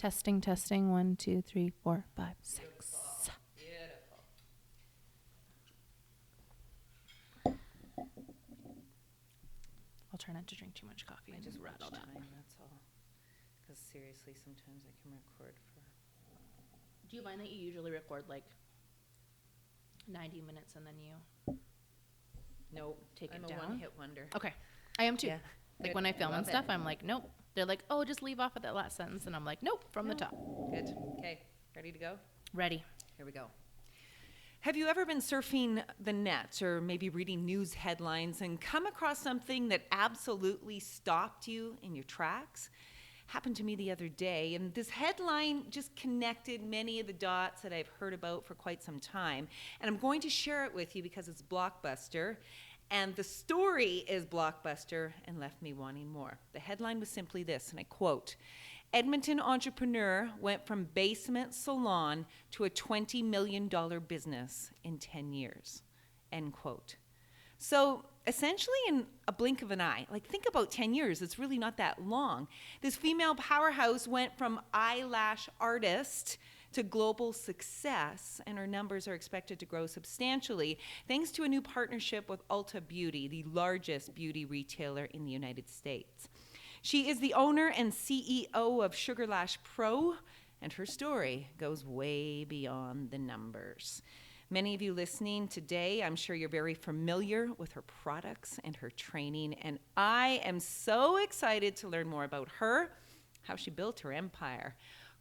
Testing, testing. 1, 2, 3, 4, 5, 6. Beautiful. I'll try not to drink too much coffee. I just rattle watch that. time, that's all. Because seriously, sometimes I can record for... Do you find that you usually record like 90 minutes and then you Nope. take I'm it a down? one-hit wonder. Okay. I am too. Yeah. Like Good. when I film and Love stuff, it. I'm like, nope. They're like, oh, just leave off at that last sentence. And I'm like, nope, from the top. Good. Okay. Ready to go? Ready. Here we go. Have you ever been surfing the net or maybe reading news headlines and come across something that absolutely stopped you in your tracks? Happened to me the other day, and this headline just connected many of the dots that I've heard about for quite some time. And I'm going to share it with you because it's blockbuster, and the story is blockbuster and left me wanting more. The headline was simply this, and I quote, Edmonton entrepreneur went from basement salon to a $20 million business in 10 years, end quote. So essentially in a blink of an eye, like think about 10 years, it's really not that long. This female powerhouse went from eyelash artist to global success, and her numbers are expected to grow substantially thanks to a new partnership with Ulta Beauty, the largest beauty retailer in the United States. She is the owner and CEO of Sugarlash Pro, and her story goes way beyond the numbers. Many of you listening today, I'm sure you're very familiar with her products and her training, and I am so excited to learn more about her, how she built her empire.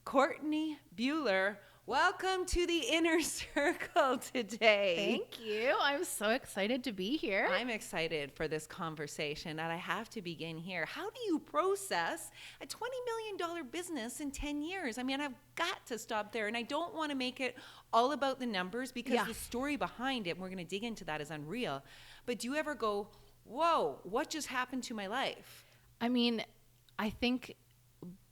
Courtney Buhler, welcome to the Inner Circle today. Thank you. I'm so excited to be here. I'm excited for this conversation, and I have to begin here. How do you process a $20 million business in 10 years? I mean, I've got to stop there, and I don't want to make it all about the numbers because the story behind it, and we're going to dig into that, is unreal. But do you ever go, whoa, what just happened to my life? I mean, I think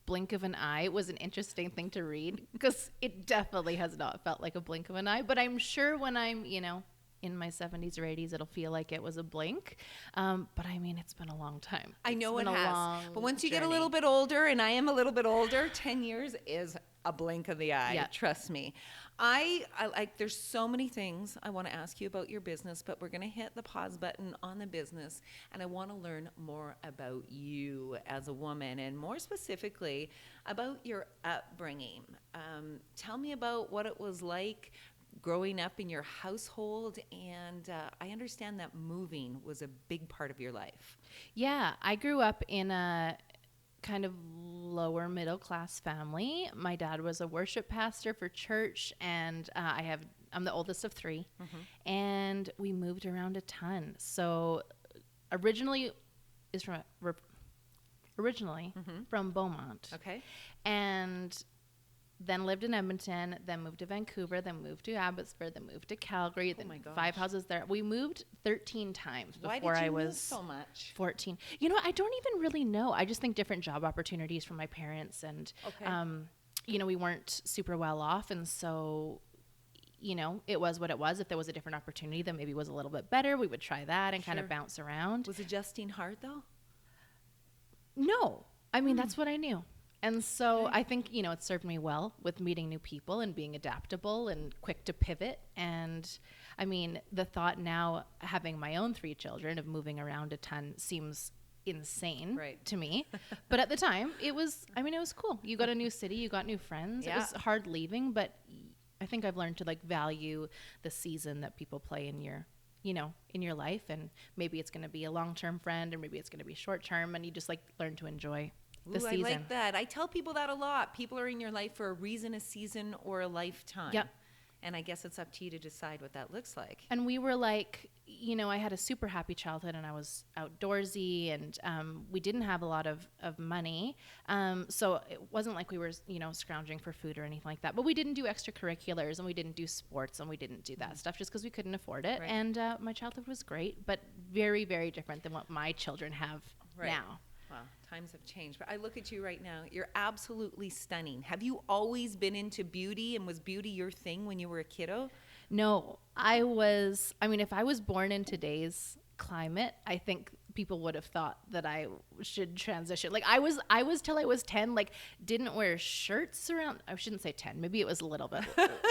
blink of an eye was an interesting thing to read because it definitely has not felt like a blink of an eye, but I'm sure when I'm, in my 70s or 80s, it'll feel like it was a blink. But I mean, it's been a long time. I know it has. But once you get a journey. little bit older, and I am a little bit older, 10 years is a blink of the eye. Yeah. Trust me. I like, there's so many things I want to ask you about your business, but we're going to hit the pause button on the business, and I want to learn more about you as a woman, and more specifically about your upbringing. Tell me about what it was like growing up in your household, and I understand that moving was a big part of your life. Yeah, I grew up in a kind of lower middle class family. My dad was a worship pastor for church, and I'm the oldest of 3, and we moved around a ton. So originally from Beaumont. Okay. And then lived in Edmonton, then moved to Vancouver, then moved to Abbotsford, then moved to Calgary, then my gosh. 5 houses there. We moved 13 times Why before did you I was move so much? 14. I don't even really know. I just think different job opportunities for my parents, and we weren't super well off, and so it was what it was. If there was a different opportunity that maybe was a little bit better, we would try that and kind of bounce around. Was adjusting hard though? No. I mean, that's what I knew. And so I think, it served me well with meeting new people and being adaptable and quick to pivot. And I mean, the thought now, having my own 3 children, of moving around a ton seems insane to me. But at the time, it was cool. You got a new city, you got new friends. Yeah. It was hard leaving, but I think I've learned to value the season that people play in your in your life. And maybe it's going to be a long-term friend, or maybe it's going to be short-term, and you just learn to enjoy the season. I like that. I tell people that a lot. People are in your life for a reason, a season, or a lifetime. Yep. And I guess it's up to you to decide what that looks like. And we were I had a super happy childhood, and I was outdoorsy, and we didn't have a lot of money. So it wasn't like we were, scrounging for food or anything like that. But we didn't do extracurriculars, and we didn't do sports, and we didn't do that stuff just because we couldn't afford it. Right. And my childhood was great, but very, very different than what my children have now. Wow, times have changed. But I look at you right now. You're absolutely stunning. Have you always been into beauty, and was beauty your thing when you were a kiddo? No, if I was born in today's climate, I think people would have thought that I should transition. Like I was till I was 10, like didn't wear shirts around. I shouldn't say 10. Maybe it was a little bit.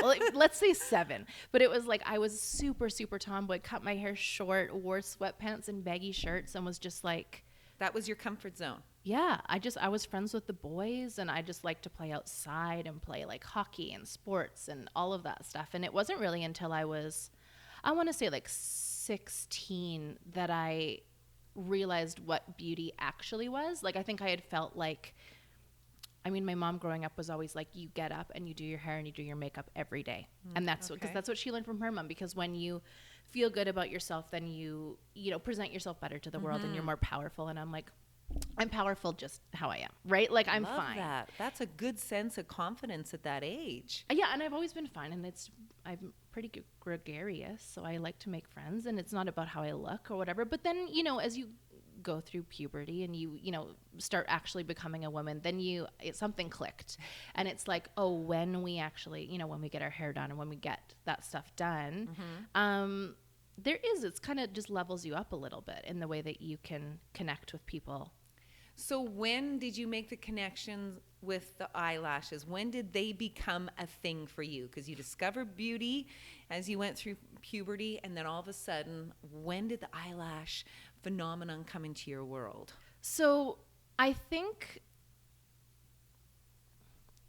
Like, let's say 7. But it was like I was super, super tomboy, cut my hair short, wore sweatpants and baggy shirts, and was just like, That was your comfort zone. yeah, I was friends with the boys, and I just liked to play outside and play like hockey and sports and all of that stuff. And it wasn't really until I was, I want to say like 16, that I realized what beauty actually was. Like I think I had felt like, I mean, my mom growing up was always like, you get up and you do your hair and you do your makeup every day. And that's because that's what she learned from her mom. Because when you feel good about yourself, then you know, present yourself better to the world, and you're more powerful. And I'm like, I'm powerful just how I am, right? Like I'm Love fine. that. That's a good sense of confidence at that age. Yeah, and I've always been fine, and I'm pretty gregarious, so I like to make friends, and it's not about how I look or whatever. But then, you know, as you go through puberty and you know, start actually becoming a woman, then something clicked, and it's like, oh, when we actually, you know, when we get our hair done and when we get that stuff done, it's kind of just levels you up a little bit in the way that you can connect with people. So when did you make the connections with the eyelashes? When did they become a thing for you? Because you discovered beauty as you went through puberty, and then all of a sudden, when did the eyelash phenomenon come into your world? So I think,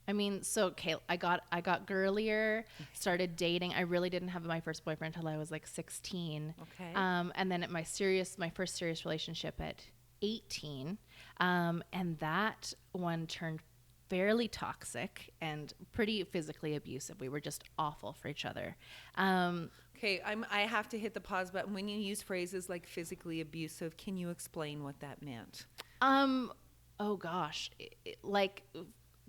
I mean, so okay, I got girlier, started dating. I really didn't have my first boyfriend until I was like 16. Okay. And then my first serious relationship at 18. And that one turned fairly toxic and pretty physically abusive. We were just awful for each other. Okay, I have to hit the pause button. When you use phrases like physically abusive, can you explain what that meant? Oh gosh, like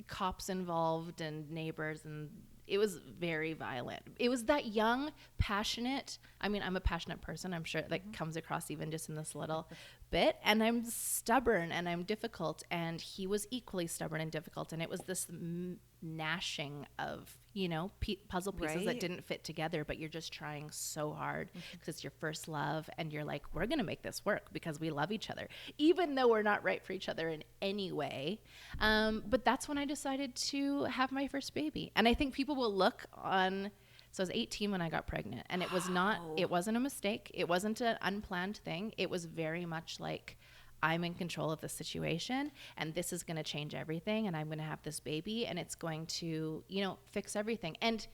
cops involved and neighbors, and it was very violent. It was that young, passionate. I mean, I'm a passionate person. I'm sure that comes across even just in this little bit. And I'm stubborn and I'm difficult. And he was equally stubborn and difficult. And it was this gnashing of, you know, puzzle pieces that didn't fit together, but you're just trying so hard because it's your first love. And you're like, we're going to make this work because we love each other, even though we're not right for each other in any way. But that's when I decided to have my first baby. And I think people will look on, so I was 18 when I got pregnant, and it wasn't a mistake. It wasn't an unplanned thing. It was very much like, I'm in control of the situation, and this is going to change everything, and I'm going to have this baby, and it's going to, you know, fix everything. And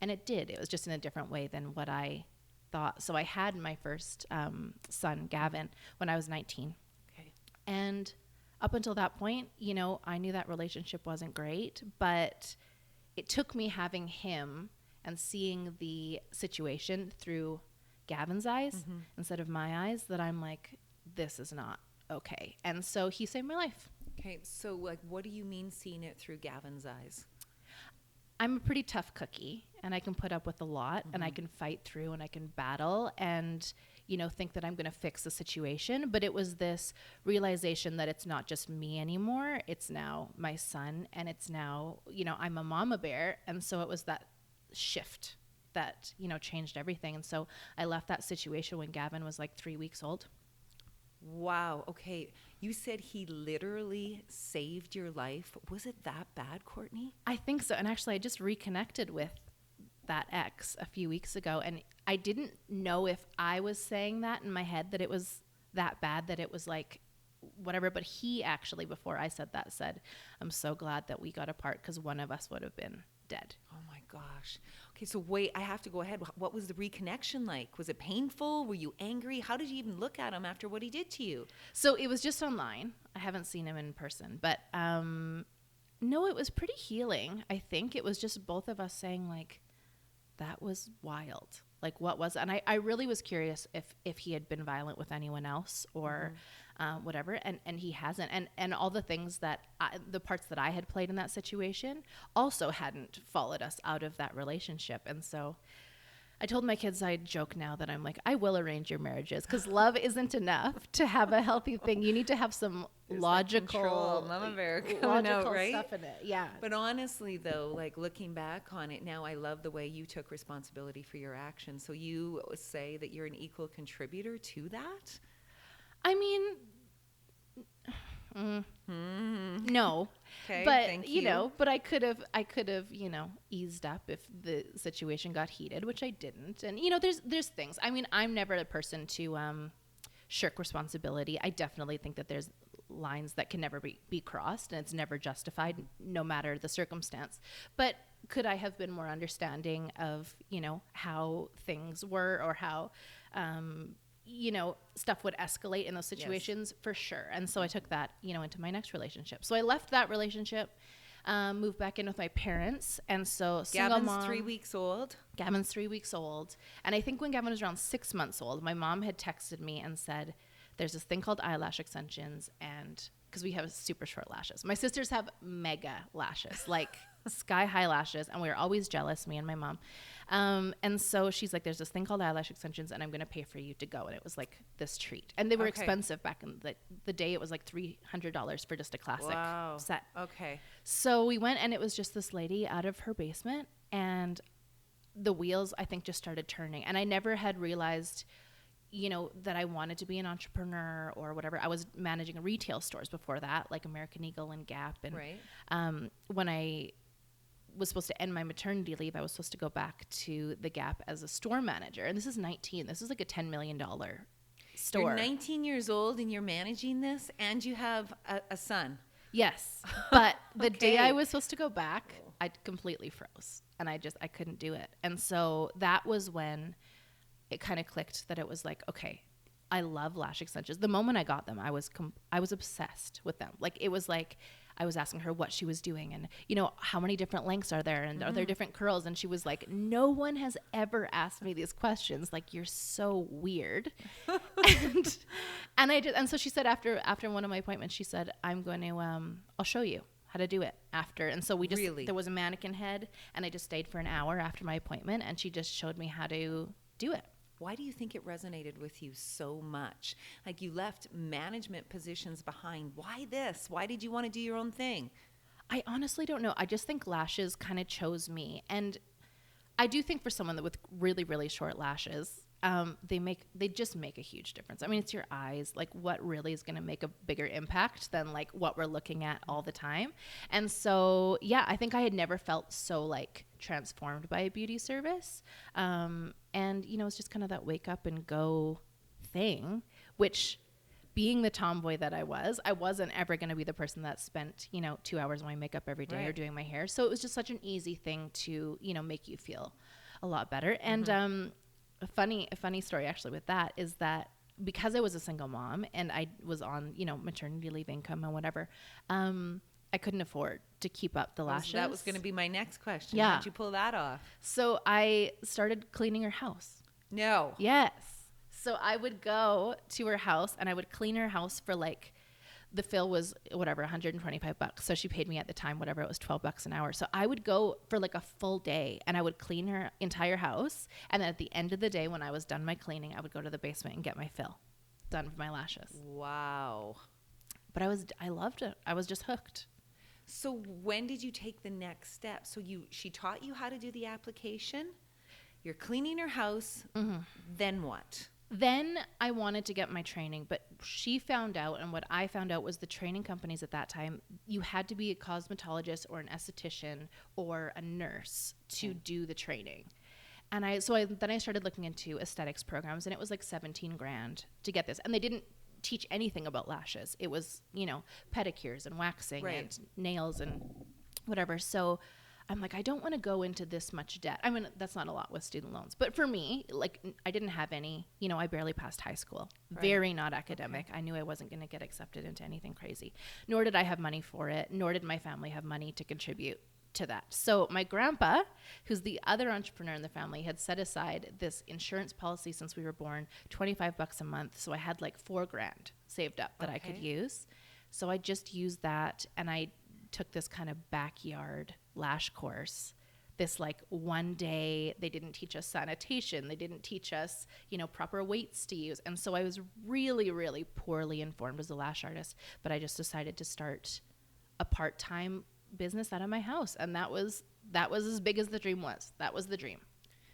it did. It was just in a different way than what I thought. So I had my first son, Gavin, when I was 19. Okay. And up until that point, you know, I knew that relationship wasn't great, but it took me having him and seeing the situation through Gavin's eyes instead of my eyes that I'm like, this is not okay. And so he saved my life. Okay, so like, what do you mean seeing it through Gavin's eyes? I'm a pretty tough cookie, and I can put up with a lot, and I can fight through, and I can battle, and, you know, think that I'm going to fix the situation. But it was this realization that it's not just me anymore. It's now my son, and it's now, you know, I'm a mama bear. And so it was that shift that, you know, changed everything. And so I left that situation when Gavin was like 3 weeks old. Wow. Okay. You said he literally saved your life. Was it that bad, Courtney? I think so. And actually, I just reconnected with that ex a few weeks ago, and I didn't know if I was saying that in my head, that it was that bad, that it was like whatever. But he actually, before I said that, said, I'm so glad that we got apart because one of us would have been dead. Oh my gosh. Okay, so wait, I have to go ahead. What was the reconnection like? Was it painful? Were you angry? How did you even look at him after what he did to you? So it was just online. I haven't seen him in person, but no, it was pretty healing. I think it was just both of us saying like, that was wild. Like, what was, and I really was curious if he had been violent with anyone else or whatever. And he hasn't. And all the things that, the parts that I had played in that situation also hadn't followed us out of that relationship. And so I told my kids, I joke now that I'm like, I will arrange your marriages because love isn't enough to have a healthy thing. You need to have some logical, mama bear coming logical out, right? stuff in it. Yeah. But honestly, though, like looking back on it now, I love the way you took responsibility for your actions. So you say that you're an equal contributor to that? I mean, no, Okay, but thank you. but I could have, eased up if the situation got heated, which I didn't. And there's things. I mean, I'm never a person to shirk responsibility. I definitely think that there's lines that can never be crossed, and it's never justified, no matter the circumstance. But could I have been more understanding of how things were, or how stuff would escalate in those situations? Yes. For sure. And so I took that, into my next relationship. So I left that relationship, moved back in with my parents. And so Gavin's mom, 3 weeks old. Gavin's 3 weeks old. And I think when Gavin was around 6 months old, my mom had texted me and said, there's this thing called eyelash extensions. And because we have super short lashes. My sisters have mega lashes, like sky high lashes. And we were always jealous, me and my mom. And so she's like, there's this thing called eyelash extensions, and I'm going to pay for you to go. And it was like this treat. And they were expensive back in the day. It was like $300 for just a classic set. Okay. So we went, and it was just this lady out of her basement, and the wheels, I think, just started turning. And I never had realized, that I wanted to be an entrepreneur or whatever. I was managing retail stores before that, like American Eagle and Gap. And when I was supposed to end my maternity leave, I was supposed to go back to the Gap as a store manager. And this is 19. This is like a $10 million store. You're 19 years old and you're managing this, and you have a son. Yes. But the day I was supposed to go back, I completely froze, and I couldn't do it. And so that was when it kind of clicked that it was like, okay, I love lash extensions. The moment I got them, I was obsessed with them. Like, it was like, I was asking her what she was doing, and how many different lengths are there, and are there different curls? And she was like, no one has ever asked me these questions. Like, you're so weird. and so she said, after one of my appointments, she said, I'm going to I'll show you how to do it after. And so there was a mannequin head, and I just stayed for an hour after my appointment, and she just showed me how to do it. Why do you think it resonated with you so much? Like, you left management positions behind. Why this? Why did you want to do your own thing? I honestly don't know. I just think lashes kind of chose me. And I do think for someone with really, really short lashes, they just make a huge difference. I mean, it's your eyes. Like, what really is going to make a bigger impact than like what we're looking at all the time? And so, yeah, I think I had never felt so like transformed by a beauty service. And it's just kind of that wake up and go thing, which, being the tomboy that I wasn't ever going to be the person that spent, 2 hours on my makeup every day or doing my hair. So it was just such an easy thing to, make you feel a lot better. And, a funny story actually with that is that because I was a single mom and I was on, maternity leave income and whatever, I couldn't afford to keep up the lashes. That was going to be my next question. Yeah. How'd you pull that off? So I started cleaning her house. No. Yes. So I would go to her house and I would clean her house for like, the fill was whatever, $125. So she paid me at the time, whatever, it was $12 an hour. So I would go for like a full day and I would clean her entire house. And then at the end of the day, when I was done my cleaning, I would go to the basement and get my fill done with my lashes. Wow. But I loved it. I was just hooked. So when did you take the next step? So she taught you how to do the application. You're cleaning her house. Mm-hmm. Then what? Then I wanted to get my training, but she found out, and what I found out was the training companies at that time, you had to be a cosmetologist or an esthetician or a nurse to do the training. And then I started looking into aesthetics programs, and it was like $17,000 to get this. And they didn't teach anything about lashes. It was, pedicures and waxing and nails and whatever. So I'm like, I don't want to go into this much debt. I mean, that's not a lot with student loans. But for me, like, I didn't have any, I barely passed high school. Right. Very not academic. Okay. I knew I wasn't going to get accepted into anything crazy. Nor did I have money for it. Nor did my family have money to contribute to that. So my grandpa, who's the other entrepreneur in the family, had set aside this insurance policy since we were born, $25 a month. So I had like $4,000 saved up that I could use. So I just used that, and I took this kind of backyard lash course. This like one day, they didn't teach us sanitation. They didn't teach us, proper weights to use. And so I was really, really poorly informed as a lash artist, but I just decided to start a part-time business out of my house. And that was as big as the dream was. That was the dream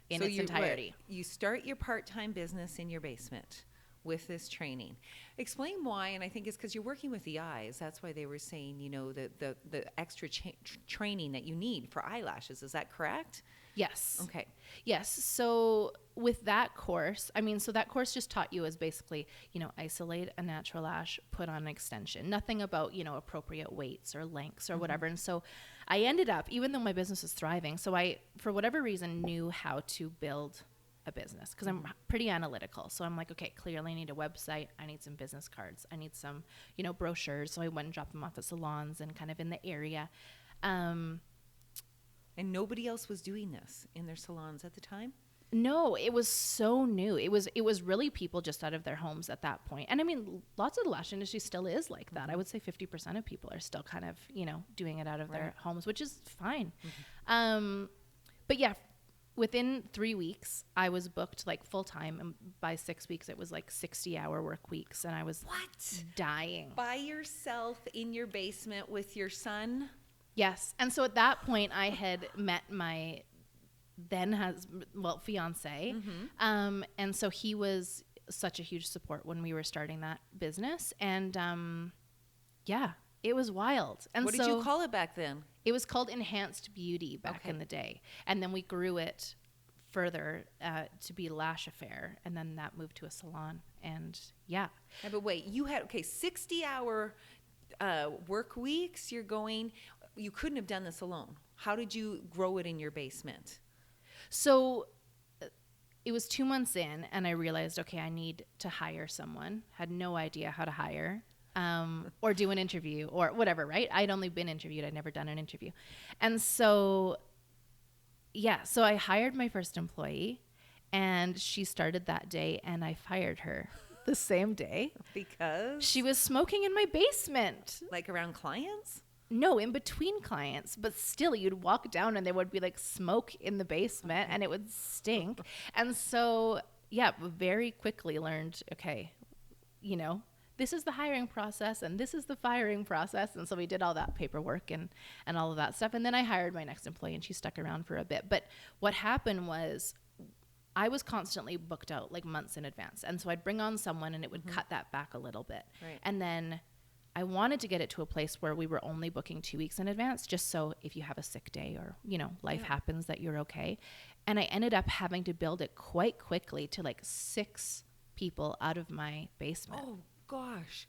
in its entirety. You start your part-time business in your basement. with this training. Explain why, and I think it's because you're working with the eyes. That's why they were saying, the extra training that you need for eyelashes. Is that correct? Yes. Okay. Yes. So with that course, so that course just taught you as basically, isolate a natural lash, put on an extension, nothing about, appropriate weights or lengths or whatever. And so I ended up, even though my business was thriving, so I, for whatever reason, knew how to build a business because I'm pretty analytical. So I'm like, okay, clearly I need a website. I need some business cards. I need some, brochures. So I went and dropped them off at salons and kind of in the area. And nobody else was doing this in their salons at the time? No, it was so new. It was really people just out of their homes at that point. And lots of the lash industry still is like that. I would say 50% of people are still kind of, doing it out of their homes, which is fine. But yeah, within 3 weeks, I was booked like full time. And by 6 weeks, it was like 60-hour work weeks. And I was dying. By yourself in your basement with your son? Yes. And so at that point, I had met my fiance. And so he was such a huge support when we were starting that business. And it was wild. And what did you call it back then? It was called Enhanced Beauty back in the day. And then we grew it further to be Lash Affair. And then that moved to a salon. And yeah. But wait, you had, 60-hour work weeks. You couldn't have done this alone. How did you grow it in your basement? So it was 2 months in and I realized, okay, I need to hire someone. Had no idea how to hire or do an interview or whatever, right? I'd only been interviewed. I'd never done an interview. And so, so I hired my first employee and she started that day and I fired her the same day. Because? She was smoking in my basement. Like around clients? No, in between clients, but still you'd walk down and there would be like smoke in the basement and it would stink. And so, very quickly learned, okay, this is the hiring process and this is the firing process. And so we did all that paperwork and all of that stuff. And then I hired my next employee and she stuck around for a bit. But what happened was I was constantly booked out like months in advance. And so I'd bring on someone and it would cut that back a little bit. Right. And then I wanted to get it to a place where we were only booking 2 weeks in advance, just so if you have a sick day or, life happens that you're okay. And I ended up having to build it quite quickly to like 6 people out of my basement. Oh, gosh.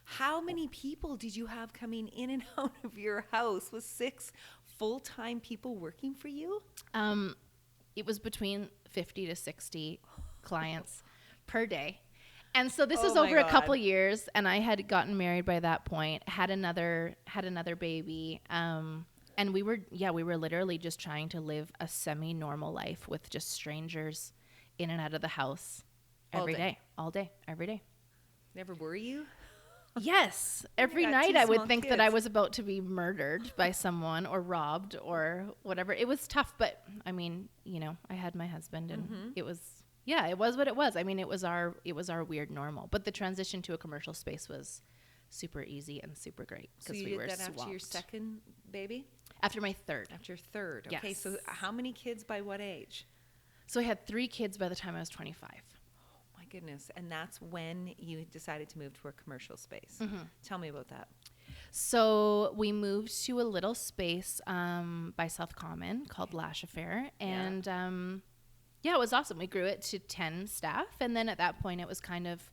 How many people did you have coming in and out of your house? Was 6 full-time people working for you? It was between 50 to 60 clients per day. And so this is over a couple years, and I had gotten married by that point, had another baby, and we were literally just trying to live a semi-normal life with just strangers in and out of the house all day, every day. Never were you? Yes. Every night I would think that I was about to be murdered by someone or robbed or whatever. It was tough, but I had my husband and it was what it was. It was our weird normal. But the transition to a commercial space was super easy and super great because we were swamped. So you did that after your second baby? After my third. After your third. Yes. Okay, so how many kids by what age? So I had 3 kids by the time I was 25. Oh my goodness. And that's when you decided to move to a commercial space. Tell me about that. So we moved to a little space by South Common called Lash Affair. And it was awesome. We grew it to 10 staff. And then at that point, it was kind of,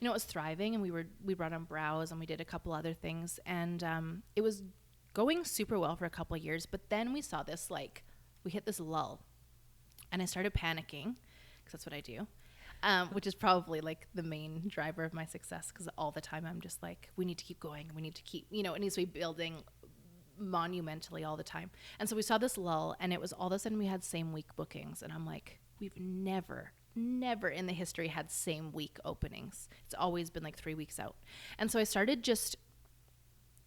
it was thriving. And we brought on brows and we did a couple other things. And it was going super well for a couple of years. But then we saw this, we hit this lull. And I started panicking because that's what I do, which is probably the main driver of my success because all the time I'm just we need to keep going. We need to keep, it needs to be building monumentally all the time. And so we saw this lull and it was all of a sudden we had same week bookings. And I'm like, we've never in the history had same week openings. It's always been 3 weeks out. And so I started just,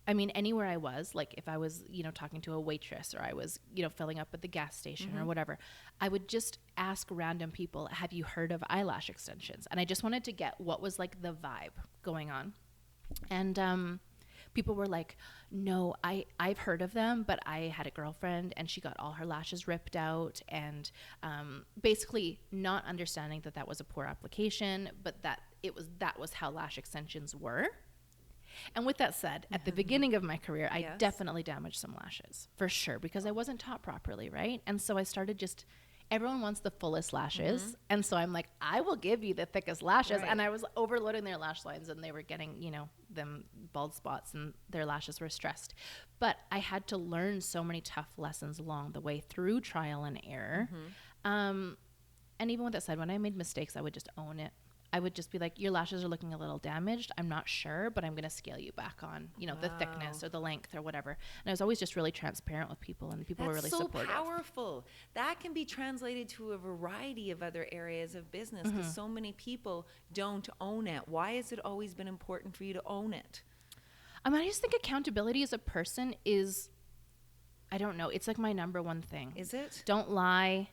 anywhere I was, if I was, talking to a waitress or I was, filling up at the gas station or whatever, I would just ask random people, have you heard of eyelash extensions? And I just wanted to get what was the vibe going on. And people were like, no, I've heard of them, but I had a girlfriend and she got all her lashes ripped out and basically not understanding that was a poor application, but that that was how lash extensions were. And with that said, at the beginning of my career, I definitely damaged some lashes for sure, because I wasn't taught properly, right? And so I started just, everyone wants the fullest lashes. And so I'm like, I will give you the thickest lashes. And I was overloading their lash lines, and they were getting, them bald spots, and their lashes were stressed. But I had to learn so many tough lessons along the way through trial and error. And even with that said, when I made mistakes, I would just own it. I would just be like, your lashes are looking a little damaged. I'm not sure, but I'm going to scale you back on, the thickness or the length or whatever. And I was always just really transparent with people, and people were really supportive. That's so powerful. That can be translated to a variety of other areas of business, because so many people don't own it. Why has it always been important for you to own it? I mean, I just think accountability as a person is, I don't know, it's like my number one thing. Is it? Don't lie.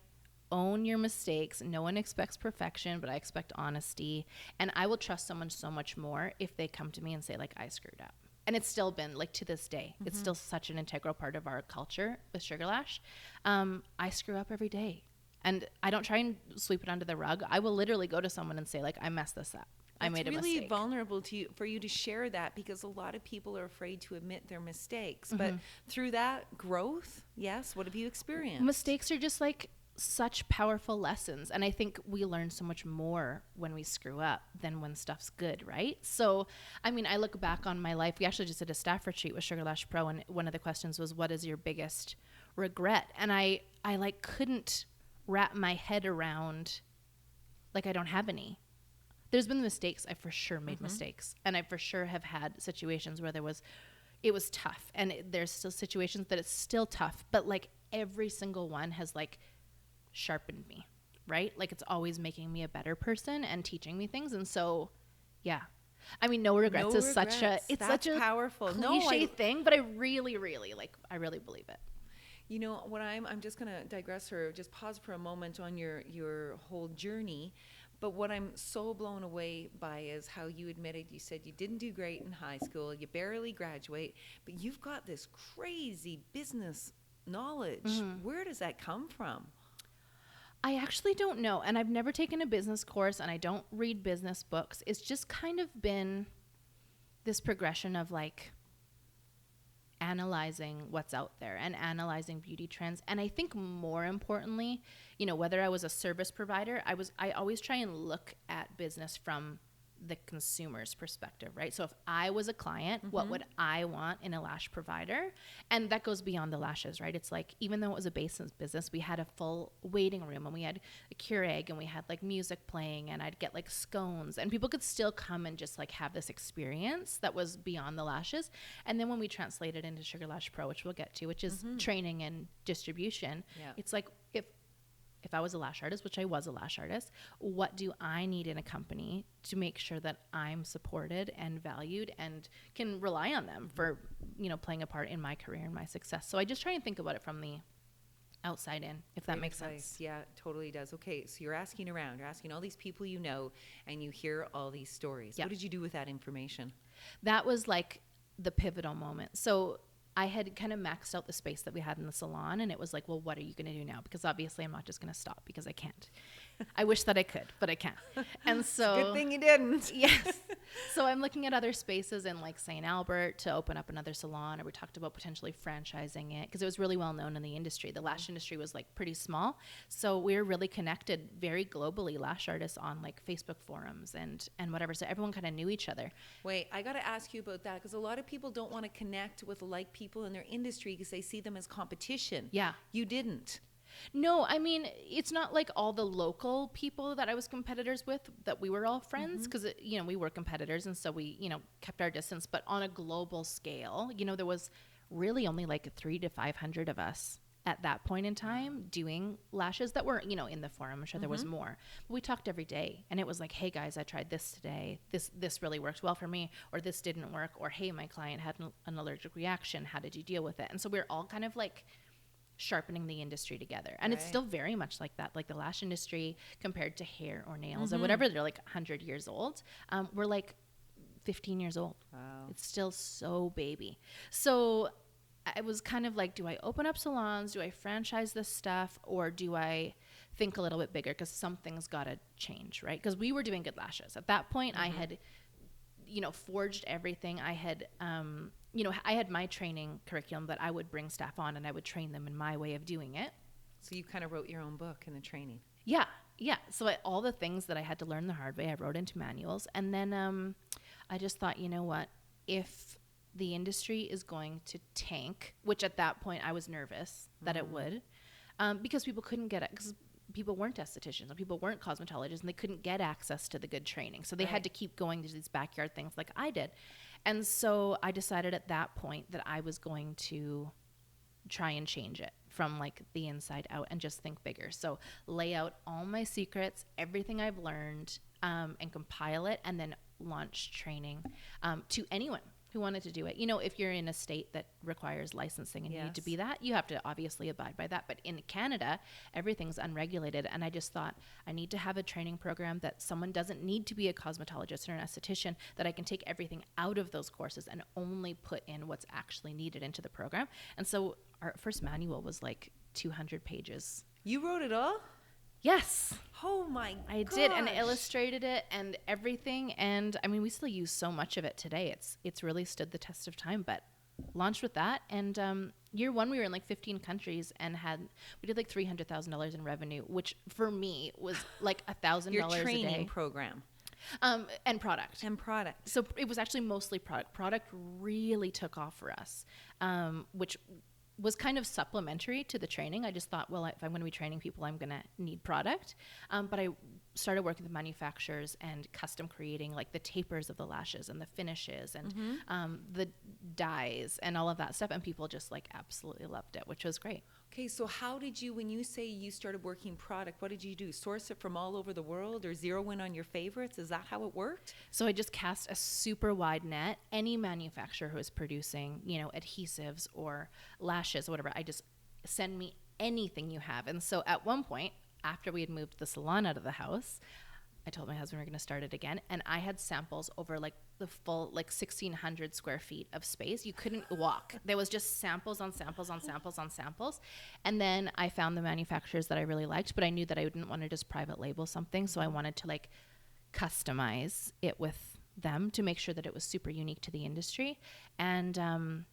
Own your mistakes. No one expects perfection, but I expect honesty. And I will trust someone so much more if they come to me and say, like, I screwed up. And it's still been, like, to this day, it's still such an integral part of our culture with Sugarlash. I screw up every day. And I don't try and sweep it under the rug. I will literally go to someone and say, like, I messed this up. I made a mistake. It's really vulnerable for you to share that, because a lot of people are afraid to admit their mistakes. But through that growth, yes, what have you experienced? Mistakes are just, like, such powerful lessons, and I think we learn so much more when we screw up than when stuff's good, right? So I mean, I look back on my life. We actually just did a staff retreat with Sugarlash Pro, and one of the questions was, what is your biggest regret? And I like couldn't wrap my head around, like, I don't have any. There's been mistakes. I for sure made mistakes, and I for sure have had situations where it was tough, and there's still situations that it's still tough, but like every single one has like sharpened me, right? Like, it's always making me a better person and teaching me things. And so, yeah, I mean, no regrets is such a powerful cliche thing, but I really, really I really believe it. What I'm just going to digress or just pause for a moment on your whole journey. But what I'm so blown away by is how you admitted, you said you didn't do great in high school, you barely graduate, but you've got this crazy business knowledge. Where does that come from? I actually don't know. And I've never taken a business course, and I don't read business books. It's just kind of been this progression of like analyzing what's out there and analyzing beauty trends. And I think more importantly, whether I was a service provider, I always try and look at business from the consumer's perspective, right? So if I was a client, what would I want in a lash provider? And that goes beyond the lashes, right? It's like, even though it was a business, we had a full waiting room, and we had a Keurig, and we had like music playing, and I'd get like scones, and people could still come and just like have this experience that was beyond the lashes. And then when we translated into Sugarlash Pro, which we'll get to, which is training and distribution, it's like, if I was a lash artist, which I was a lash artist, what do I need in a company to make sure that I'm supported and valued and can rely on them for, playing a part in my career and my success? So I just try and think about it from the outside in, if that makes sense. Yeah, it totally does. Okay, so you're asking around, you're asking all these people and you hear all these stories. What did you do with that information? That was like the pivotal moment. So I had kind of maxed out the space that we had in the salon, and it was like, well, what are you going to do now? Because obviously I'm not just going to stop, because I can't. I wish that I could, but I can't. And so good thing you didn't. Yes. So I'm looking at other spaces in like St. Albert to open up another salon, or we talked about potentially franchising it, because it was really well known in the industry. The lash industry was like pretty small. So we were really connected very globally, lash artists on like Facebook forums and whatever. So everyone kind of knew each other. Wait, I got to ask you about that, because a lot of people don't want to connect with like people in their industry because they see them as competition. Yeah. You didn't. No, I mean, it's not like all the local people that I was competitors with that we were all friends, because, we were competitors, and so we, kept our distance. But on a global scale, there was really only like 300 to 500 of us at that point in time doing lashes that were, in the forum. I'm sure there was more. But we talked every day, and it was like, hey guys, I tried this today. This really worked well for me, or this didn't work, or hey, my client had an allergic reaction. How did you deal with it? And so we're all kind of like sharpening the industry together. And it's still very much like that. Like the lash industry compared to hair or nails or whatever, they're like 100 years old. We're like 15 years old. Wow. It's still so baby. So I was kind of like, do I open up salons? Do I franchise this stuff? Or do I think a little bit bigger because something's got to change, right? Because we were doing good lashes. At that point, I had, forged everything. I had, I had my training curriculum that I would bring staff on and I would train them in my way of doing it. So you kind of wrote your own book in the training. Yeah. Yeah. So all the things that I had to learn the hard way, I wrote into manuals. And then I just thought, you know what, if the industry is going to tank, which at that point I was nervous that it would, because people couldn't get it, because people weren't estheticians and people weren't cosmetologists and they couldn't get access to the good training. So they had to keep going to these backyard things like I did. And so I decided at that point that I was going to try and change it from like the inside out and just think bigger. So lay out all my secrets, everything I've learned, and compile it, and then launch training to anyone who wanted to do it. If you're in a state that requires licensing and you need to be that, you have to obviously abide by that. But in Canada, everything's unregulated. And I just thought I need to have a training program that someone doesn't need to be a cosmetologist or an esthetician, that I can take everything out of those courses and only put in what's actually needed into the program. And so our first manual was like 200 pages. You wrote it all? Yes. Oh my gosh. I did, and illustrated it and everything. And I mean, we still use so much of it today. It's really stood the test of time, but launched with that. And year one, we were in like 15 countries and we did like $300,000 in revenue, which for me was like $1,000 a day. Your training program. And product. So it was actually mostly product. Product really took off for us, which was kind of supplementary to the training. I just thought, well, if I'm going to be training people, I'm going to need product. But I started working with manufacturers and custom creating like the tapers of the lashes and the finishes and the dyes and all of that stuff. And people just like absolutely loved it, which was great. Okay, so how did you, when you say you started working product, what did you do? Source it from all over the world or zero in on your favorites? Is that how it worked? So I just cast a super wide net. Any manufacturer who is producing, adhesives or lashes or whatever, I just send me anything you have. And so at one point, after we had moved the salon out of the house, I told my husband we're going to start it again. And I had samples over like the full, like 1,600 square feet of space. You couldn't walk. There was just samples on samples on samples on samples. And then I found the manufacturers that I really liked, but I knew that I didn't want to just private label something. So I wanted to like customize it with them to make sure that it was super unique to the industry. And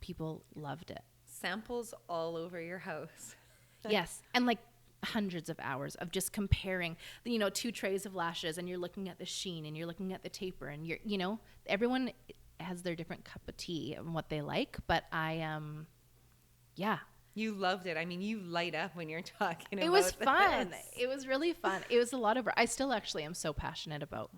people loved it. Samples all over your house. Yes. And like hundreds of hours of just comparing, 2 trays of lashes, and you're looking at the sheen and you're looking at the taper, and everyone has their different cup of tea and what they like. But You loved it. I mean, you light up when you're talking about it. It was fun. It was really fun. It was a lot of, I still actually am so passionate about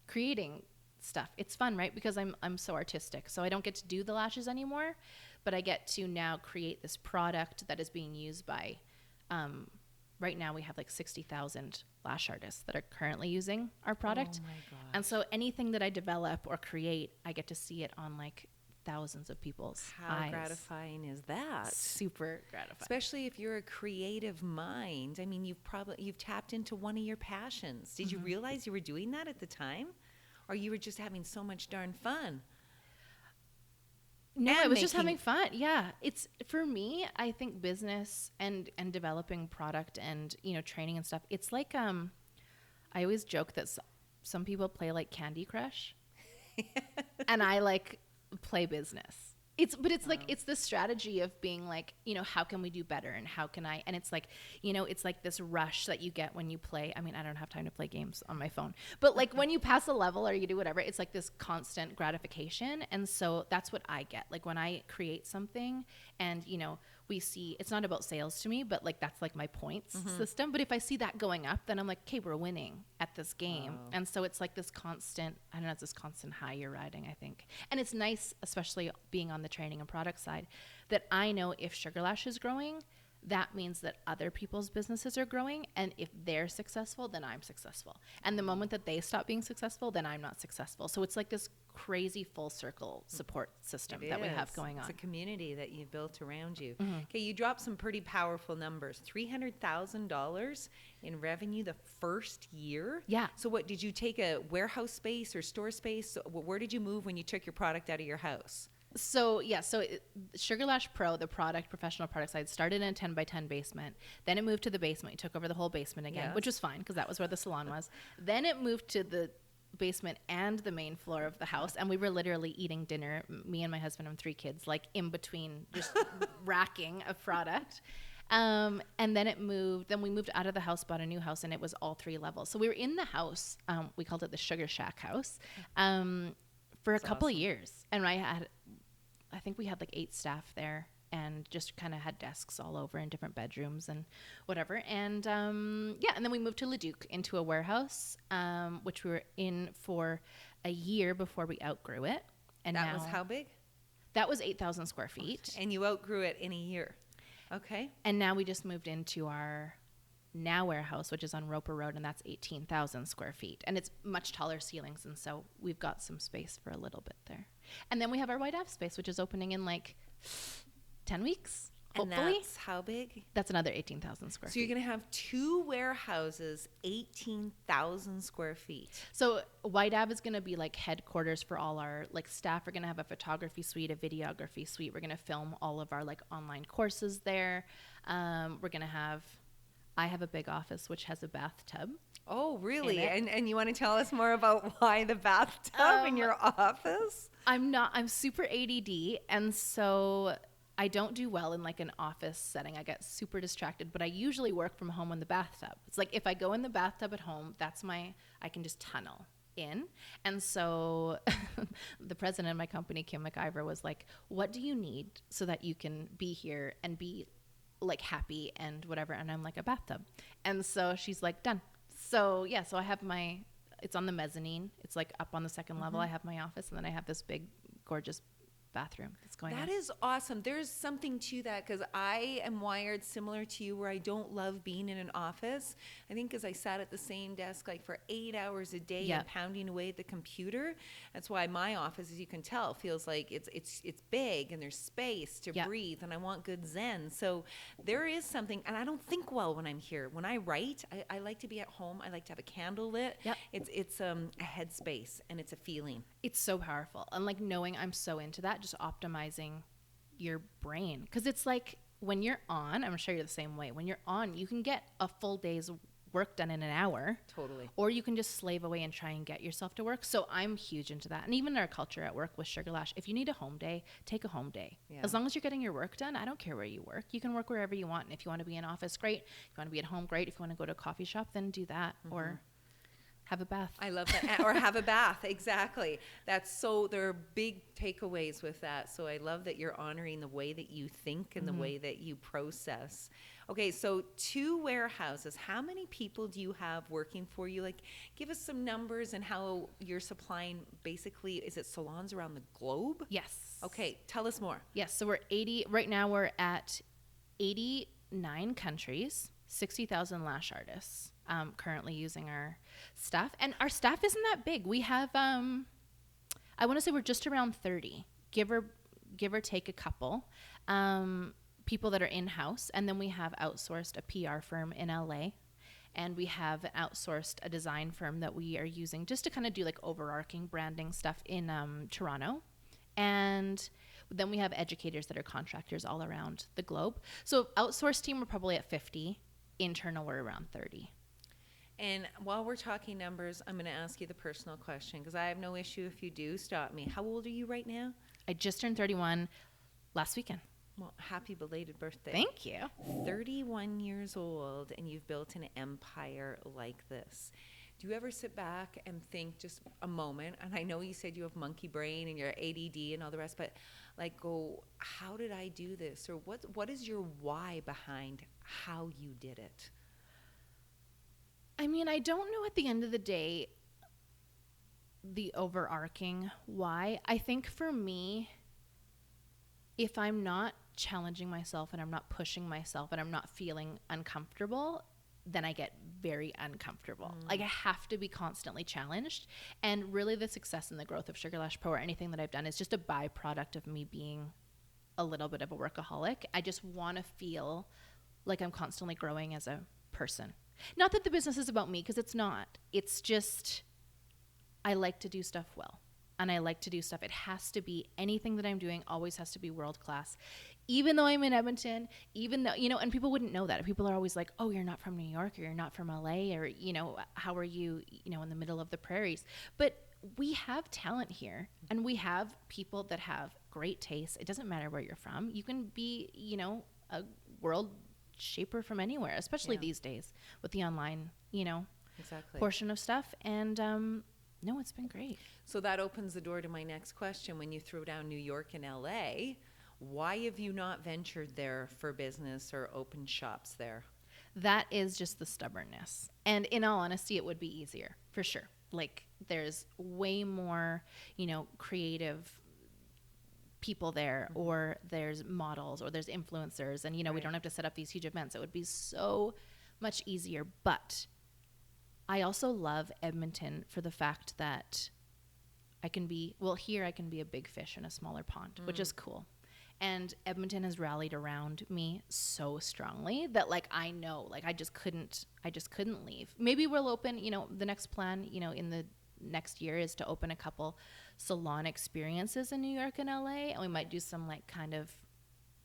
creating stuff. It's fun, right? Because I'm so artistic. So I don't get to do the lashes anymore, but I get to now create this product that is being used by right now we have like 60,000 lash artists that are currently using our product. Oh my gosh. And so anything that I develop or create, I get to see it on like thousands of people's eyes. How gratifying is that? Super gratifying. Especially if you're a creative mind. I mean, you've tapped into one of your passions. Did you realize you were doing that at the time? Or you were just having so much darn fun? No, I was just having fun. Yeah. It's, for me, I think business and developing product and, training and stuff, it's like, I always joke that some people play like Candy Crush and I like play business. It's like, it's the strategy of being like, how can we do better and how can I, and it's like, it's like this rush that you get when you play. I mean, I don't have time to play games on my phone, but like when you pass a level or you do whatever, it's like this constant gratification. And so that's what I get. Like when I create something and, we see, it's not about sales to me, but like, that's like my points system. But if I see that going up, then I'm like, okay, we're winning at this game. Wow. And so it's like this constant, I don't know, it's this constant high you're riding, I think. And it's nice, especially being on the training and product side, that I know if Sugarlash is growing, that means that other people's businesses are growing. And if they're successful, then I'm successful. And the moment that they stop being successful, then I'm not successful. So it's like this crazy full circle support system that we have going on. It's a community that you've built around you. Okay, you dropped some pretty powerful numbers. $300,000 in revenue the first year? Yeah. So what, did you take a warehouse space or store space? Where did you move when you took your product out of your house? So yeah, Sugarlash Pro, the product, professional product side, started in a 10 by 10 basement. Then it moved to the basement. We took over the whole basement again, Yes. which was fine because that was where the salon was. Then it moved to the basement and the main floor of the house, and we were literally eating dinner, me and my husband and 3 kids, like in between, just racking of product. And then we moved out of the house, bought a new house, and it was all 3 levels. So we were in the house. We called it the Sugar Shack house. For a couple of years. And I think we had like 8 staff there and just kind of had desks all over in different bedrooms and whatever. And and then we moved to Leduc into a warehouse, which we were in for a year before we outgrew it. And that was how big? That was 8,000 square feet. And you outgrew it in a year. Okay. And now we just moved into our now warehouse, which is on Roper Road, and that's 18,000 square feet. And it's much taller ceilings, and so we've got some space for a little bit there. And then we have our White Ave space, which is opening in like 10 weeks, hopefully. And that's how big? That's another 18,000 square feet. So you're going to have 2 warehouses, 18,000 square feet. So White Ave is going to be like headquarters for all our like staff. We're going to have a photography suite, a videography suite. We're going to film all of our like online courses there. We're going to have... I have a big office which has a bathtub. Oh, really? And you want to tell us more about why the bathtub in your office? I'm super ADD, and so I don't do well in like an office setting. I get super distracted, but I usually work from home in the bathtub. It's like if I go in the bathtub at home, I can just tunnel in. And so the president of my company, Kim McIver, was like, what do you need so that you can be here and be like happy and whatever? And I'm like, a bathtub. And so she's like, done. So yeah, so I have it's on the mezzanine. It's like up on the 2nd level. I have my office, and then I have this big, gorgeous bathroom that's going on. That is awesome. There's something to that because I am wired similar to you where I don't love being in an office. I think because I sat at the same desk like for 8 hours a day and pounding away at the computer. That's why my office, as you can tell, feels like it's big and there's space to breathe, and I want good zen. So there is something, and I don't think well when I'm here. When I write, I like to be at home. I like to have a candle lit. Yep. It's a headspace, and it's a feeling. It's so powerful. And like knowing I'm so into that, just optimizing your brain. Because it's like when you're on, I'm sure you're the same way. When you're on, you can get a full day's work done in an hour. Totally. Or you can just slave away and try and get yourself to work. So I'm huge into that. And even our culture at work with Sugarlash, if you need a home day, take a home day. Yeah. As long as you're getting your work done, I don't care where you work. You can work wherever you want. And if you want to be in office, great. If you want to be at home, great. If you want to go to a coffee shop, then do that. Or have a bath. I love that. Or have a bath. Exactly. There are big takeaways with that. So I love that you're honoring the way that you think and the way that you process. Okay, so 2 warehouses. How many people do you have working for you? Like, give us some numbers and how you're supplying basically, is it salons around the globe? Yes. Okay, tell us more. Yes, so right now we're at 89 countries, 60,000 lash artists. Currently using our stuff, and our staff isn't that big. We have I want to say we're just around 30, give or take a couple people that are in-house, and then we have outsourced a PR firm in LA, and we have outsourced a design firm that we are using just to kind of do like overarching branding stuff in Toronto. And then we have educators that are contractors all around the globe. So outsourced team, we're probably at 50. Internal, we're around 30. And while we're talking numbers, I'm going to ask you the personal question because I have no issue if you do stop me. How old are you right now? I just turned 31 last weekend. Well, happy belated birthday. Thank you. 31 years old, and you've built an empire like this. Do you ever sit back and think just a moment, and I know you said you have monkey brain and you're ADD and all the rest, but like go, how did I do this? Or what is your why behind how you did it? I mean, I don't know at the end of the day the overarching why. I think for me, if I'm not challenging myself and I'm not pushing myself and I'm not feeling uncomfortable, then I get very uncomfortable. Like I have to be constantly challenged. And really the success and the growth of Sugarlash Pro or anything that I've done is just a byproduct of me being a little bit of a workaholic. I just want to feel like I'm constantly growing as a person. Not that the business is about me, because it's not. It's just I like to do stuff well. and I like to do stuff. It has to be, anything that I'm doing always has to be world class. Even though I'm in Edmonton, even though, and people wouldn't know that. People are always like, oh, you're not from New York, or you're not from LA, or, how are you, in the middle of the prairies? But we have talent here, and we have people that have great taste. It doesn't matter where you're from. You can be, a world shaper from anywhere, especially these days with the online, Exactly. portion of stuff. And, no, it's been great. So that opens the door to my next question. When you throw down New York and LA, why have you not ventured there for business or opened shops there? That is just the stubbornness. And in all honesty, it would be easier, for sure. Like, there's way more, creative people there, or there's models, or there's influencers, and, we don't have to set up these huge events. It would be so much easier. But I also love Edmonton for the fact that I can be a big fish in a smaller pond, which is cool. And Edmonton has rallied around me so strongly that, like, I know, like, I just couldn't leave. Maybe we'll open, the next plan, in the next year is to open a couple salon experiences in New York and LA. And we might do some, like, kind of,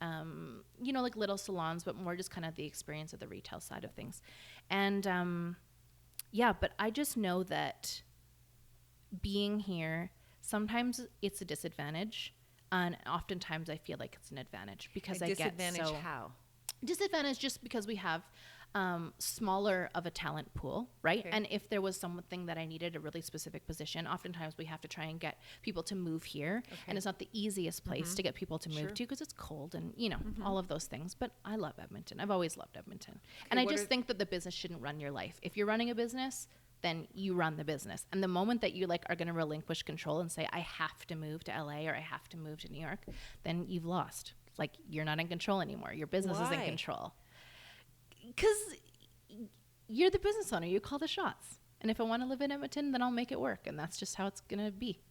like little salons, but more just kind of the experience of the retail side of things. And, but I just know that being here, sometimes it's a disadvantage. And oftentimes I feel like it's an advantage because I get so... How? Disadvantage just because we have smaller of a talent pool, right? Okay. And if there was something that I needed, a really specific position, oftentimes we have to try and get people to move here. Okay. And it's not the easiest place to get people to move to because it's cold and, all of those things. But I love Edmonton. I've always loved Edmonton. Okay, and I just think that the business shouldn't run your life. If you're running a business, then you run the business. And the moment that you are going to relinquish control and say, I have to move to LA or I have to move to New York, then you've lost. Like, you're not in control anymore. Your business is in control. Because you're the business owner. You call the shots. And if I want to live in Edmonton, then I'll make it work. And that's just how it's going to be.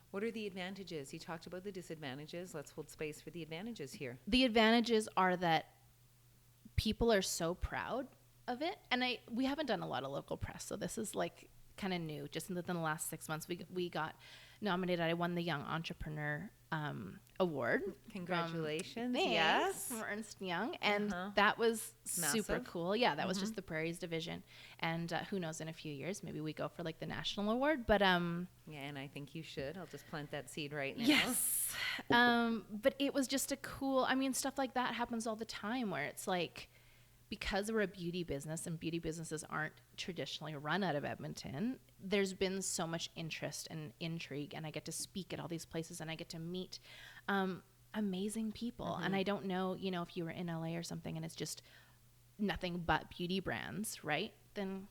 What are the advantages? You talked about the disadvantages. Let's hold space for the advantages here. The advantages are that people are so proud of it. And we haven't done a lot of local press, so this is like kind of new. Just within the last 6 months, we got nominated. I won the Young Entrepreneur Award. Congratulations. Yes. From Ernst Young. And that was super cool. Yeah, that was just the Prairies division. And who knows, in a few years, maybe we go for like the national award. But yeah, and I think you should. I'll just plant that seed right now. Yes. But it was just a cool, stuff like that happens all the time where it's like, because we're a beauty business and beauty businesses aren't traditionally run out of Edmonton, there's been so much interest and intrigue, and I get to speak at all these places and I get to meet amazing people. And I don't know, if you were in LA or something and it's just nothing but beauty brands, right? Then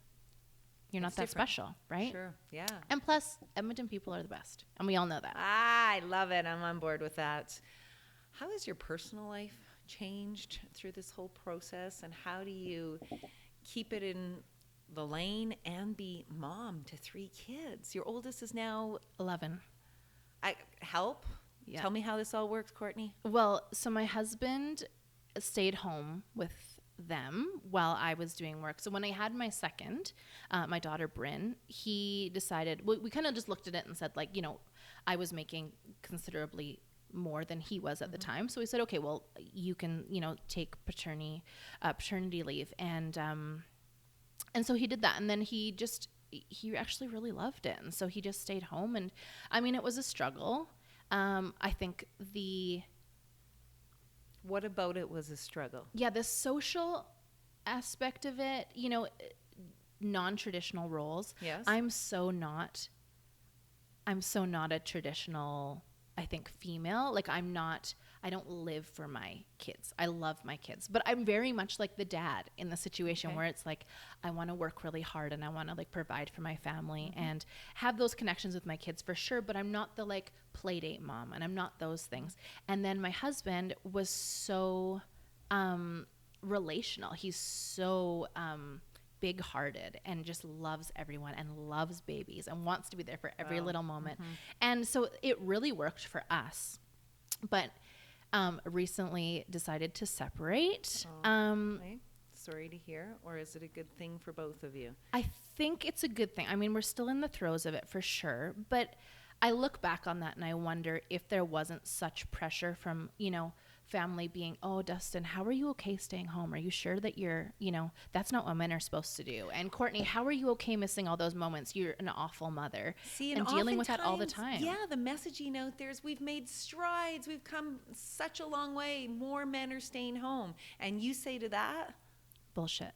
you're not that special, right? Sure, yeah. And plus, Edmonton people are the best, and we all know that. I love it. I'm on board with that. How has your personal life changed through this whole process, and how do you keep it in the lane and be mom to 3 kids? Your oldest is now 11. Yeah. Tell me how this all works, Courtney. Well, so my husband stayed home with them while I was doing work. So when I had my second, my daughter Bryn, he decided, we kind of just looked at it and said, like, I was making considerably more than he was at the time. So we said, okay, well, you can, take paternity leave. And so he did that. And then he actually really loved it. And so he just stayed home. And it was a struggle. I think what about it was a struggle? Yeah, the social aspect of it, non-traditional roles. Yes. I'm so not a traditional, I think, female. Like, I don't live for my kids. I love my kids, but I'm very much like the dad in the situation where it's like, I want to work really hard and I want to like provide for my family and have those connections with my kids for sure. But I'm not the like play date mom, and I'm not those things. And then my husband was so, relational. He's so, big-hearted and just loves everyone and loves babies and wants to be there for every little moment. And so it really worked for us. But recently decided to separate. Okay. Sorry to hear. Or is it a good thing for both of you? I think it's a good thing. We're still in the throes of it for sure. But I look back on that and I wonder if there wasn't such pressure from, family being, oh, Dustin, how are you okay staying home? Are you sure that you're, that's not what men are supposed to do? And Courtney, how are you okay missing all those moments? You're an awful mother. See, and dealing with that all the time. Yeah, the messaging out there is we've made strides. We've come such a long way. More men are staying home. And you say to that? Bullshit.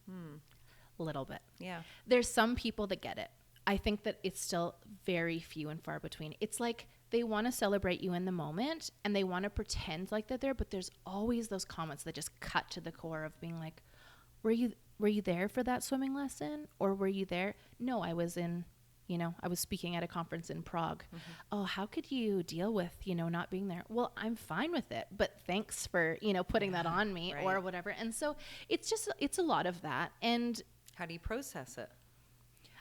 A little bit. Yeah. There's some people that get it. I think that it's still very few and far between. It's like they want to celebrate you in the moment and they want to pretend like they're there, but there's always those comments that just cut to the core of being like, were you there for that swimming lesson? Or were you there? No, I was I was speaking at a conference in Prague. Oh, how could you deal with, not being there? Well, I'm fine with it, but thanks for, putting that on me or whatever. And so it's a lot of that. And how do you process it?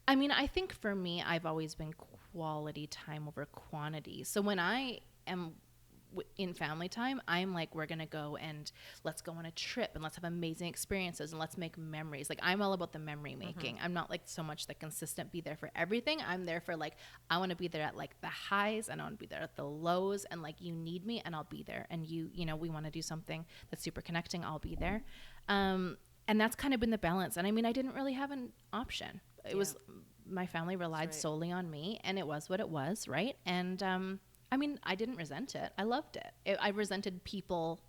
I mean, I think for me, I've always been quality time over quantity. So when I am in family time, I'm like, we're going to go and let's go on a trip and let's have amazing experiences and let's make memories. Like, I'm all about the memory making. I'm not like so much the consistent be there for everything. I'm there for like, I want to be there at like the highs and I want to be there at the lows, and like, you need me and I'll be there. And we want to do something that's super connecting. I'll be there. And that's kind of been the balance. And I mean, I didn't really have an option. It was, my family relied solely on me, and it was what it was. Right. And, I mean, I didn't resent it. I loved it. I resented people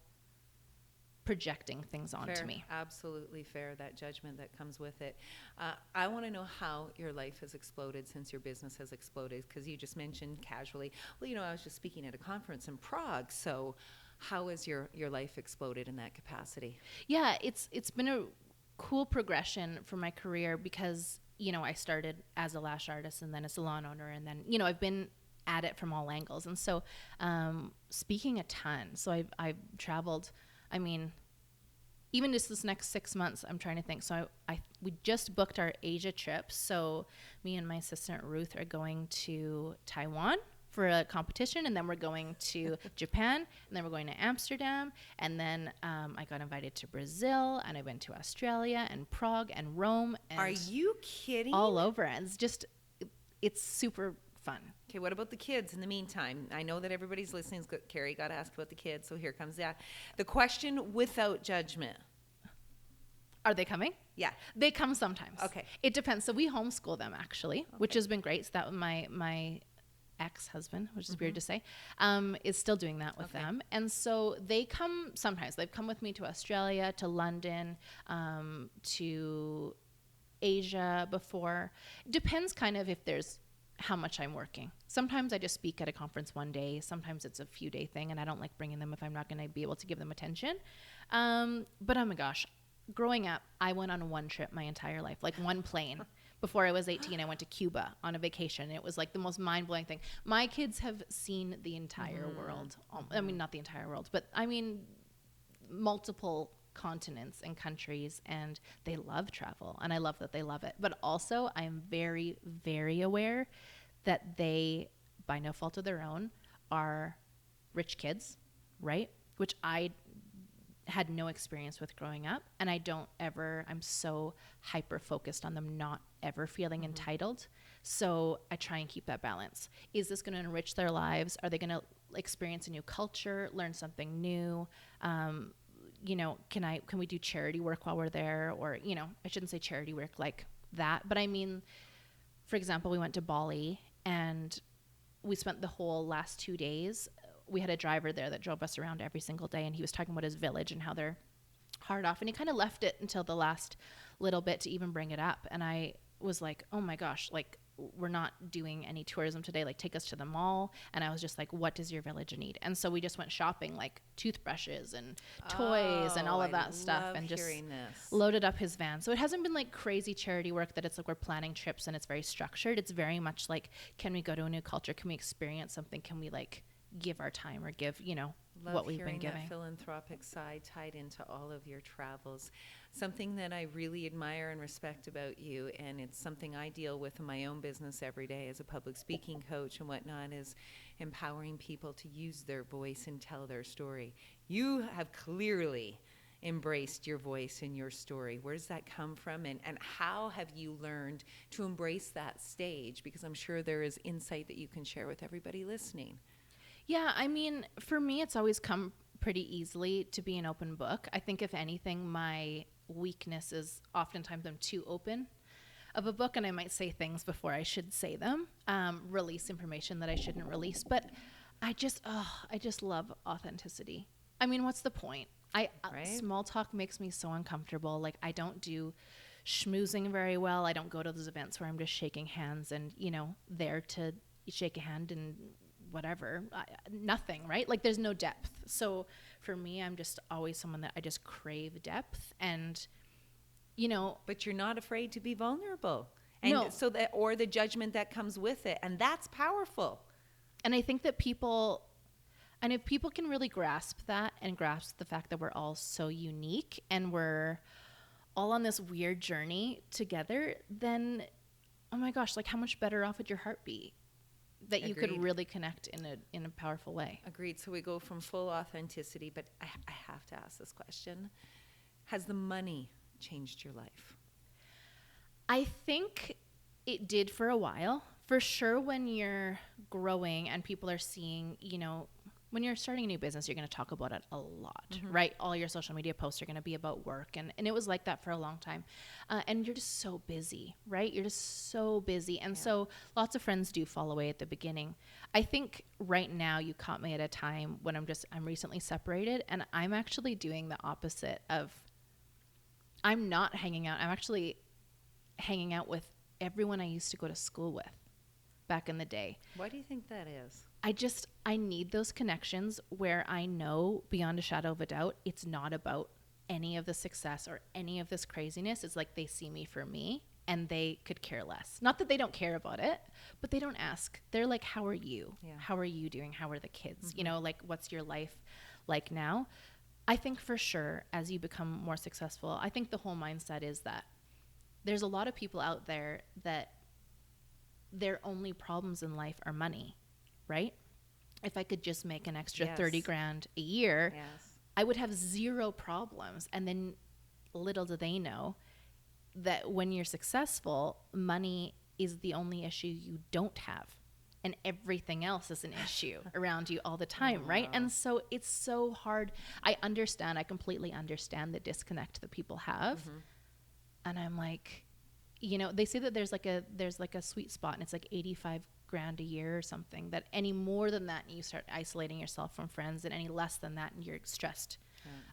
projecting things onto me. Absolutely fair, that judgment that comes with it. I want to know how your life has exploded since your business has exploded, because you just mentioned casually, well, I was just speaking at a conference in Prague. So how has your life exploded in that capacity? Yeah, it's been a cool progression for my career because, I started as a lash artist and then a salon owner, and then, I've been at it from all angles. And so speaking a ton. So I've traveled, I mean, even just this next 6 months, I'm trying to think. So we just booked our Asia trip. So me and my assistant Ruth are going to Taiwan for a competition, and then we're going to Japan, and then we're going to Amsterdam, and then I got invited to Brazil, and I went to Australia and Prague and Rome. And are you kidding? All over. And it's super fun. Okay, what about the kids in the meantime? I know that everybody's listening. Carrie, got to ask about the kids, so here comes that. The question without judgment. Are they coming? Yeah. They come sometimes. Okay. It depends. So we homeschool them, actually, which has been great. So that my ex-husband, which is weird to say, is still doing that with them. And so they come sometimes. They've come with me to Australia, to London, to Asia before. Depends kind of if there's how much I'm working. Sometimes I just speak at a conference one day. Sometimes it's a few day thing, and I don't like bringing them if I'm not going to be able to give them attention. But oh my gosh, growing up, I went on one trip my entire life, like one plane. Before I was 18, I went to Cuba on a vacation. It was like the most mind-blowing thing. My kids have seen the entire world. I mean, not the entire world, but I mean, multiple continents and countries, and they love travel, and I love that they love it. But also, I am very, very aware that they, by no fault of their own, are rich kids, right? Which I had no experience with growing up, and I'm so hyper focused on them not ever feeling entitled. So I try and keep that balance. Is this going to enrich their lives? Are they going to experience a new culture, learn something new? Can we do charity work while we're there? Or, I shouldn't say charity work like that, but I mean, for example, we went to Bali and we spent the whole last 2 days. We had a driver there that drove us around every single day, and he was talking about his village and how they're hard off, and he kind of left it until the last little bit to even bring it up. And I was like, oh my gosh, like, we're not doing any tourism today, like, take us to the mall. And I was just like, what does your village need? And so we just went shopping, like toothbrushes and toys and all of that stuff, and just loaded up his van. So it hasn't been like crazy charity work that it's like we're planning trips and it's very structured. It's very much like, can we go to a new culture? Can we experience something? Can we like give our time or give, what we've been giving. That philanthropic side tied into all of your travels. Something that I really admire and respect about you, and it's something I deal with in my own business every day as a public speaking coach and whatnot, is empowering people to use their voice and tell their story. You have clearly embraced your voice and your story? Where does that come from? And how have you learned to embrace that stage? Because I'm sure there is insight that you can share with everybody listening. Yeah, I mean, for me, it's always come pretty easily to be an open book. I think if anything, my weakness is oftentimes I'm too open of a book, and I might say things before I should say them, release information that I shouldn't release. But I just love authenticity. I mean, what's the point? Right? Small talk makes me so uncomfortable. Like, I don't do schmoozing very well. I don't go to those events where I'm just shaking hands and, there to shake a hand and whatever, nothing, right? Like, there's no depth. So for me, I'm just always someone that I just crave depth, and but you're not afraid to be vulnerable, and no. so that, or the judgment that comes with it, and that's powerful. And I think that if people can really grasp that and grasp the fact that we're all so unique and we're all on this weird journey together, then oh my gosh, like, how much better off would your heart be? That you could really connect in a powerful way. Agreed. So we go from full authenticity, but I have to ask this question. Has the money changed your life? I think it did for a while. For sure, when you're growing and people are seeing, when you're starting a new business, you're going to talk about it a lot, right? All your social media posts are going to be about work. And it was like that for a long time. And you're just so busy, right? You're just so busy. And so lots of friends do fall away at the beginning. I think right now you caught me at a time when I'm recently separated, and I'm actually doing the opposite of, I'm not hanging out. I'm actually hanging out with everyone I used to go to school with back in the day. Why do you think that is? I need those connections where I know beyond a shadow of a doubt it's not about any of the success or any of this craziness. It's like they see me for me and they could care less. Not that they don't care about it, but they don't ask. They're like, how are you? Yeah. How are you doing? How are the kids? Like, what's your life like now? I think for sure, as you become more successful, I think the whole mindset is that there's a lot of people out there that their only problems in life are money, right? If I could just make an extra 30 grand a year, I would have zero problems. And then little do they know that when you're successful, money is the only issue you don't have. And everything else is an issue around you all the time, right? And so it's so hard. I completely understand the disconnect that people have. And I'm like, they say that there's like a sweet spot, and it's like 85 grand a year or something, that any more than that, you start isolating yourself from friends, and any less than that, and you're stressed